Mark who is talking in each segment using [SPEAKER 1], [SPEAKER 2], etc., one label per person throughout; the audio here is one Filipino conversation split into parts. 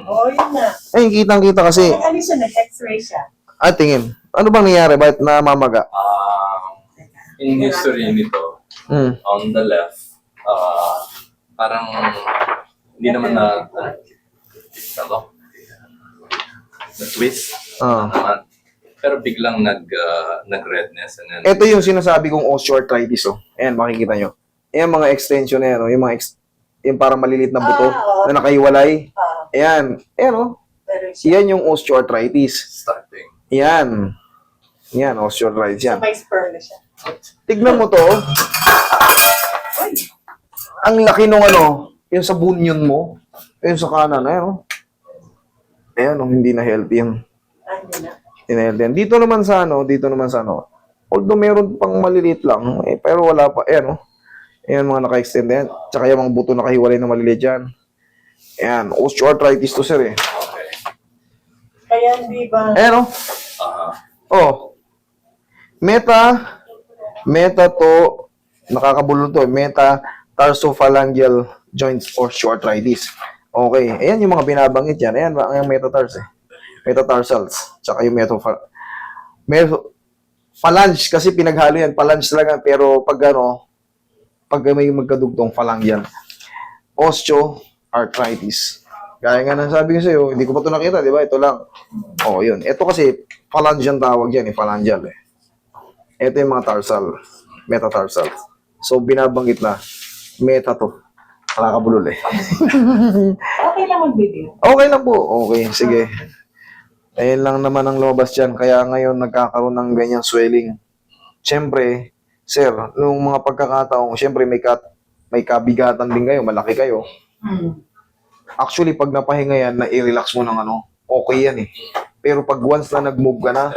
[SPEAKER 1] Oo, yun na.
[SPEAKER 2] Ay, kitang-kita kasi.
[SPEAKER 1] Ano siya, nag-x-ray siya.
[SPEAKER 2] Tingin. Ano bang nangyari? Bakit namamaga?
[SPEAKER 3] In history nito, on the left, parang hindi naman na-twist. Naman. Pero biglang nag-redness. And then,
[SPEAKER 2] Ito yung sinasabi kong osteoarthritis. Oh. Ayan, makikita nyo. Ayan mga extension na yan. Oh. Yung mga yung parang malilit na buto na nakaiwalay. Ayan. Ayan oh. Yan yung osteoarthritis.
[SPEAKER 3] starting.
[SPEAKER 2] Yan. Yan, osteoarthritis yan.
[SPEAKER 1] So, may spur na siya.
[SPEAKER 2] Tignan mo to. Ang laki nung yung sa bunion mo. Yung sa kanan. Ayan oh. Ayan oh, hindi na healthy yan.
[SPEAKER 1] Hindi na.
[SPEAKER 2] Dito naman sa although meron pang maliliit lang, pero wala pa, ayan ayan mga naka-extend yan, tsaka yung mga buto nakahiwalay na maliliit yan. Ayan, osteoarthritis to sir
[SPEAKER 3] Okay.
[SPEAKER 1] Kaya hindi ba?
[SPEAKER 2] Ayan meta to, nakakabulol to, metatarsalophalangeal joints osteoarthritis. Okay, ayan yung mga binabanggit yan, ayan ang metatarsals, tsaka yung phalange kasi pinaghalo yan, phalange talaga, pero pag may magkadugtong phalangeal. Osteoarthritis. Gaya nga nang sabi ko sa'yo, hindi ko pa ito nakita, di ba? Ito lang. Yun. Ito kasi, phalange ang tawag yan, phalangeal Ito yung mga metatarsal. So, binabanggit na, meta to. Nakakabulol
[SPEAKER 1] Okay lang mag-video.
[SPEAKER 2] Okay lang po. Okay, sige. Ayun lang naman ang lumabas dyan. Kaya ngayon nagkakaroon ng ganyang swelling. Siyempre, sir, nung mga pagkakataong, siyempre may kabigatan din kayo, malaki kayo. Actually, pag napahinga yan, na-i-relax mo ng okay yan Pero pag once na nag-move ka na,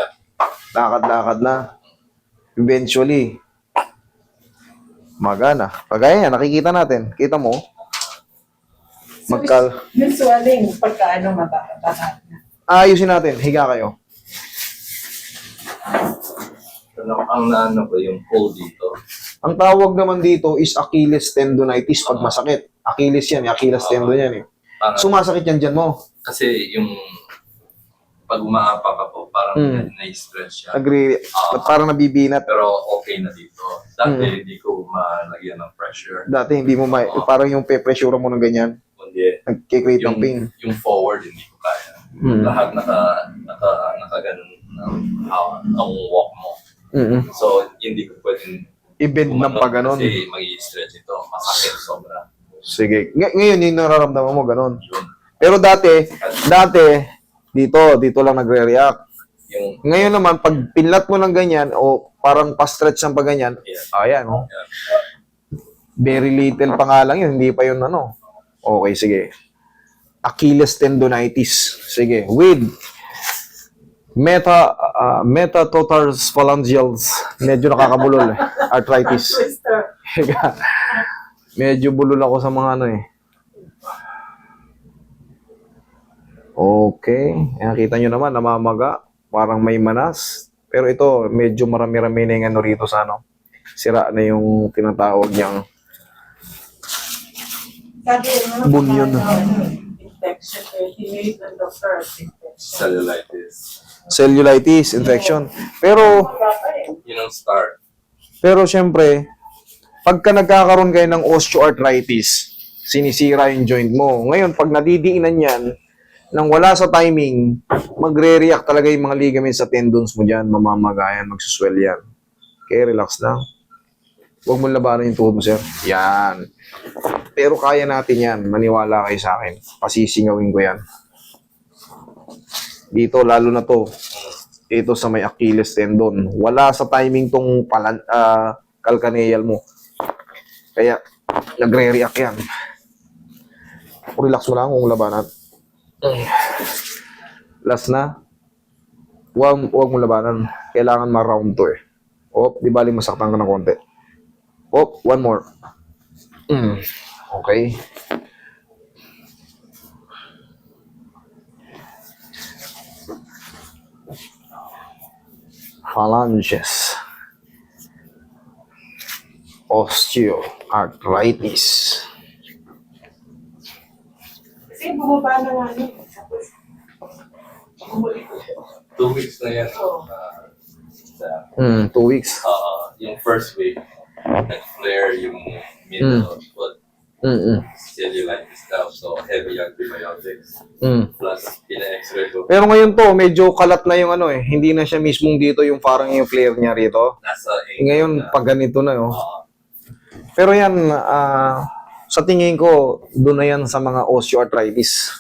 [SPEAKER 2] lakad-lakad na, eventually, magana. Kagaya yan, nakikita natin. Kita mo?
[SPEAKER 1] Yung swelling, pagka mababa.
[SPEAKER 2] Ayusin natin. Higa kayo.
[SPEAKER 3] Ang naano ko yung pull dito.
[SPEAKER 2] Ang tawag naman dito is Achilles tendonitis pag masakit. Achilles yan. Achilles tendon yan Sumasakit yan dyan mo.
[SPEAKER 3] Kasi yung pag umaapak ako, parang na-stretch siya.
[SPEAKER 2] Agree. Parang nabibinat.
[SPEAKER 3] Pero okay na dito. Dati hindi ko malagyan ng pressure.
[SPEAKER 2] Dati hindi mo parang yung pe-pressure mo ng ganyan.
[SPEAKER 3] Kundi
[SPEAKER 2] Nagkikreate ng pain.
[SPEAKER 3] yung forward hindi ko kaya. Lahat naka-ganun ang walk mo. So, hindi ko pwedeng
[SPEAKER 2] I-bend ng pa ganun.
[SPEAKER 3] Kasi mag-i-stretch ito. Masakit sobra.
[SPEAKER 2] Sige. Ngayon yung nararamdaman mo ganun.
[SPEAKER 3] Yun.
[SPEAKER 2] Pero dati, dito lang nagre-react. Ngayon naman, pag pinlat mo ng ganyan, o parang pa-stretch ng pa ganyan, ayan, very little pa nga lang yun, hindi pa yun Okay, sige. Achilles tendonitis. Sige, with metatarsophalangeals. Medyo nakakabulol arthritis. Medyo bulol ako sa mga Okay. Nakita nyo naman, namamaga. Parang may manas. Pero ito, medyo marami-rami na yung rito sa sira na yung tinatawag niyang bunion.
[SPEAKER 1] Infection. Hinihit ng doctor.
[SPEAKER 3] Cellulitis.
[SPEAKER 2] Infection. Pero,
[SPEAKER 3] Yun ang start.
[SPEAKER 2] pero syempre, pagka nagkakaroon kayo ng osteoarthritis, sinisira yung joint mo. Ngayon, pag nadidiinan yan, nang wala sa timing, magre-react talaga yung mga ligaments sa tendons mo dyan, mamamagayan, magsuswell yan. Okay, relax lang. Huwag mo labanan yung tuhod mo, sir. Yan. Pero kaya natin yan. Maniwala kayo sa akin. Pasisingawin ko yan. Dito, lalo na to. Ito sa may Achilles tendon. Wala sa timing tong calcaneal mo. Kaya, nagre-react yan. Relax mo lang kung labanan. Last na. Huwag mo labanan. Kailangan ma-round to di bali masaktan ka ng konti. One more. Okay. Phalanges. Osteoarthritis.
[SPEAKER 1] Kasi bumaba na nga yun. Tapos, bumalik ko.
[SPEAKER 3] 2 weeks na yan.
[SPEAKER 1] Oo.
[SPEAKER 2] 2 weeks.
[SPEAKER 3] Yung first week, nag-flare yung middle, but cellulitis daw, so heavy antibiotics. Plus, pina-x-ray ko.
[SPEAKER 2] Pero ngayon to, medyo kalat na yung ano eh. Hindi na siya mismong dito yung parang yung flare niya rito.
[SPEAKER 3] Nasa
[SPEAKER 2] Ngayon, pag ganito na oh. Pero yan, sa tingin ko, doon na yan sa mga osteoarthritis.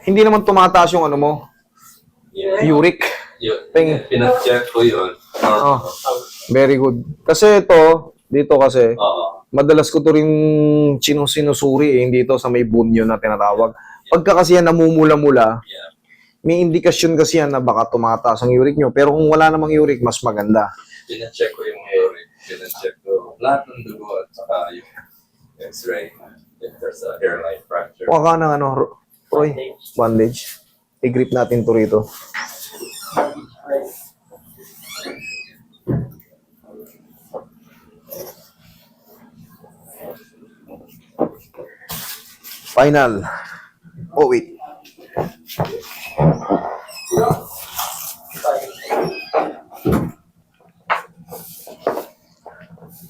[SPEAKER 2] Hindi naman tumataas yung ano mo, uric. Ting.
[SPEAKER 3] Pina-check ko yun.
[SPEAKER 2] Oh, very good. Kasi ito, dito kasi, madalas ko to rin sinusuri eh, dito sa may bunyo na tinatawag. Pagka kasi yan namumula-mula, may indikasyon kasi yan na baka tumataas ang uric nyo. Pero kung wala namang uric, mas maganda.
[SPEAKER 3] Pina-check ko yung uric. Pina-check ko lahat ng dugo at saka yung x-ray. If there's a hairline fracture.
[SPEAKER 2] Huwag ka ng ano, Roy, bandage. I-grip natin to rito. Final. Oh, wait.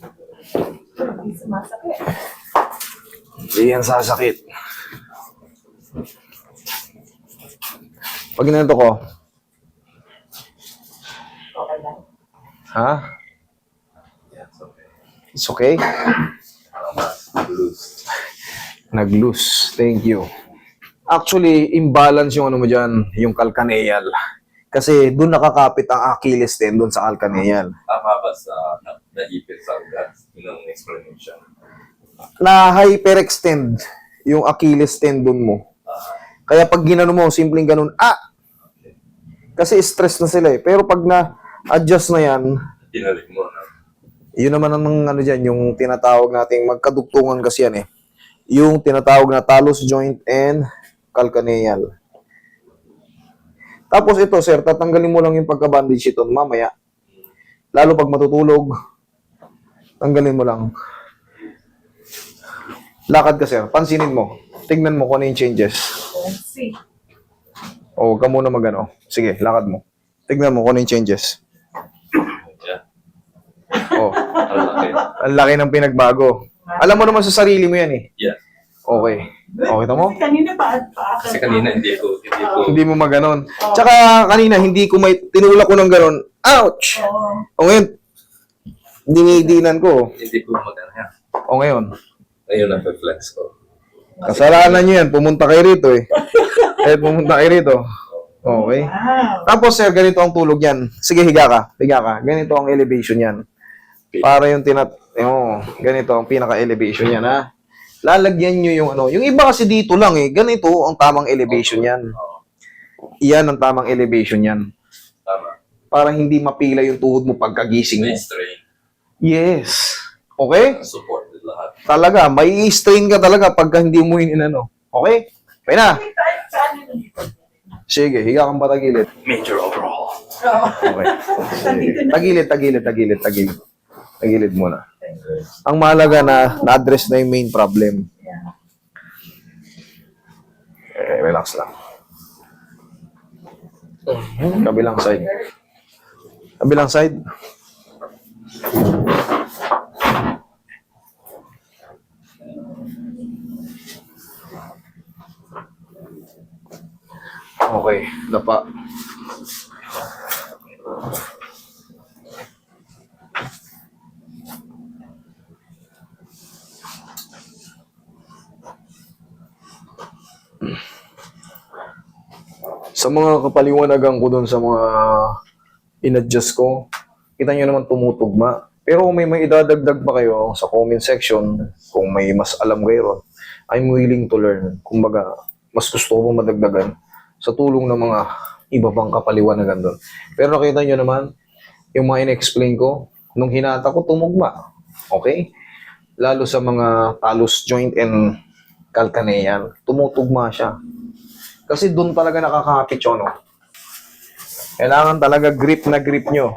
[SPEAKER 1] Hindi sumasakit.
[SPEAKER 2] Hindi yan sasakit. Pag ginanito ko,
[SPEAKER 1] Okay lang.
[SPEAKER 2] ha?
[SPEAKER 3] Yeah, it's okay.
[SPEAKER 2] It's okay?
[SPEAKER 3] Loose.
[SPEAKER 2] Nag-loose. Thank you. Actually, imbalance yung ano mo dyan, yung calcaneal. Kasi doon nakakapit ang Achilles tendon sa calcaneal.
[SPEAKER 3] Tama ba sa naipit sa ugat? Yun ang explanation.
[SPEAKER 2] Na-hyperextend yung Achilles tendon mo. Kaya pag ginano mo, simpleng ganun, kasi stress na sila eh. Pero pag na-adjust na yan,
[SPEAKER 3] Tinalik mo na.
[SPEAKER 2] yun naman ang ano dyan, yung tinatawag nating magkadugtungan kasi yan eh. Yung tinatawag na talus joint and calcaneal. Tapos ito, sir, tatanggalin mo lang yung pagka-bandage ito mamaya. Lalo pag matutulog, tanggalin mo lang. Lakad ka, sir. Pansinin mo. Tignan mo kung ano yung changes.
[SPEAKER 1] Let's see.
[SPEAKER 2] O, huwag ka muna magano. Sige, lakad mo. Tignan mo kung ano yung changes.
[SPEAKER 3] Yeah.
[SPEAKER 2] O,
[SPEAKER 3] Ang laki.
[SPEAKER 2] ang laki ng pinagbago. Alam mo naman sa sarili mo yan eh.
[SPEAKER 3] Yeah.
[SPEAKER 2] Okay. Okay to mo?
[SPEAKER 1] Kasi kanina pa
[SPEAKER 3] Kasi kanina hindi ko.
[SPEAKER 2] Hindi mo maganon. Tsaka kanina, hindi ko may tinulak ko ng ganon. Ouch!
[SPEAKER 1] Oo.
[SPEAKER 2] O ngayon, dinidinan ko.
[SPEAKER 3] Hindi ko magana yan.
[SPEAKER 2] O ngayon,
[SPEAKER 3] Ngayon ang flex ko.
[SPEAKER 2] kasalanan nyo yan. Pumunta kayo rito eh. Kahit pumunta kayo rito. Okay.
[SPEAKER 1] Wow.
[SPEAKER 2] Tapos sir, ganito ang tulog yan. Sige, higa ka. Higa ka. Ganito ang elevation yan. Para yung ganito ang pinaka-elevation yan ha. Lalagyan nyo yung ano. Yung iba kasi dito lang eh. Ganito ang tamang elevation yan. Iyan ang tamang elevation yan.
[SPEAKER 3] Tama.
[SPEAKER 2] Para hindi mapila yung tuhod mo pagkagising mo.
[SPEAKER 3] May strain.
[SPEAKER 2] Yes. Okay?
[SPEAKER 3] Supported lahat.
[SPEAKER 2] Talaga, may strain ka talaga pagka hindi mo inano. Okay? Okay na.
[SPEAKER 1] Saan yun dito?
[SPEAKER 2] Sige, higa kang patagilid.
[SPEAKER 3] Major overhaul.
[SPEAKER 1] Oo.
[SPEAKER 2] Okay. Sige. Tagilid. Tagilid muna. Ang mahalaga na-address na yung main problem.
[SPEAKER 1] Yeah.
[SPEAKER 2] Relax lang. Kabilang side. Kabilang side. Okay, dapa. Sa mga kapaliwanagan ko doon sa mga in-adjust ko, kita nyo naman tumutugma. Pero kung may idadagdag pa kayo sa comment section, kung may mas alam kayo, I'm willing to learn. Kumbaga, mas gusto ko madagdagan sa tulong ng mga iba pang kapaliwanagan doon. Pero nakita nyo naman, yung mga in-explain ko, nung hinata ko, tumugma. Okay? Lalo sa mga talus joint and calcaneal, tumutugma siya. Kasi doon talaga nakakapit yun, no? Kailangan talaga grip na grip nyo.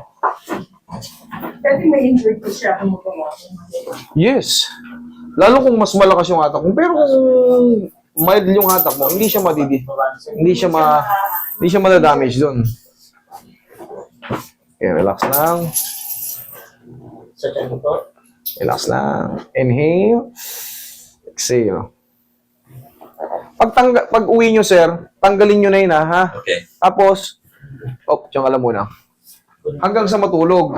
[SPEAKER 1] Dati may injured ko siya kung magawa ko.
[SPEAKER 2] Yes. Lalo kung mas malakas yung hatak mo. Pero kung mild yung hatak mo, hindi siya hindi siya madadamage doon. Okay, relax lang.
[SPEAKER 4] Sa tiyan po.
[SPEAKER 2] Relax lang. Inhale. Exhale. Pag uwi nyo, sir, tanggalin nyo na yun, ha?
[SPEAKER 3] Okay.
[SPEAKER 2] Tapos, tiyan ka lang muna. Hanggang sa matulog.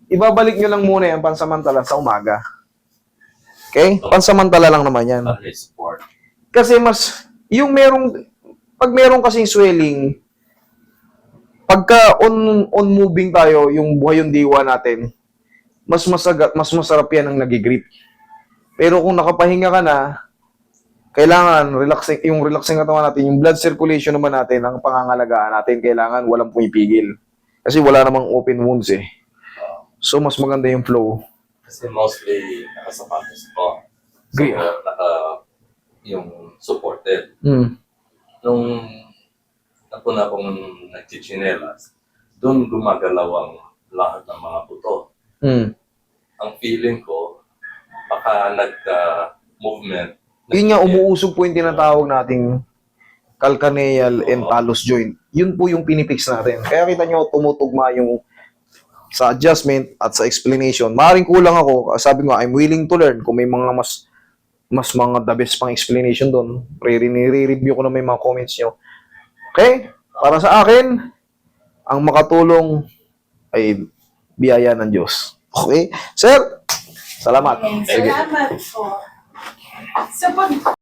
[SPEAKER 2] Ibabalik nyo lang muna yung pansamantala sa umaga. Okay? Pansamantala lang naman yan.
[SPEAKER 3] At least support.
[SPEAKER 2] Kasi pag merong kasing swelling, pagka on moving tayo, yung buhay yung diwa natin, mas masarap yan ang nagigrip. Pero kung nakapahinga ka na, kailangan relaxing katawan natin, yung blood circulation naman natin, ang pangangalagaan natin, kailangan walang pumipigil. Kasi wala namang open wounds eh. So, mas maganda yung flow.
[SPEAKER 3] Kasi mostly, nakasapatos ko. So,
[SPEAKER 2] Agree.
[SPEAKER 3] yung supported. Nung napuna akong nagchichinelas, doon gumagalaw ang lahat ng mga buto. Ang feeling ko, baka nagka-movement.
[SPEAKER 2] Yun nga, umuusog po yung tinatawag nating calcaneal and talus joint. Yun po yung pinipix natin. Kaya kita nyo, tumutugma yung sa adjustment at sa explanation. Maaaring kulang ako. Sabi ko, I'm willing to learn. Kung may mga mas mga the best pang explanation doon, re-review ko na may mga comments nyo. Okay? Para sa akin, ang makatulong ay biyaya ng Diyos. Okay? Sir, salamat.
[SPEAKER 1] Salamat po. So, pag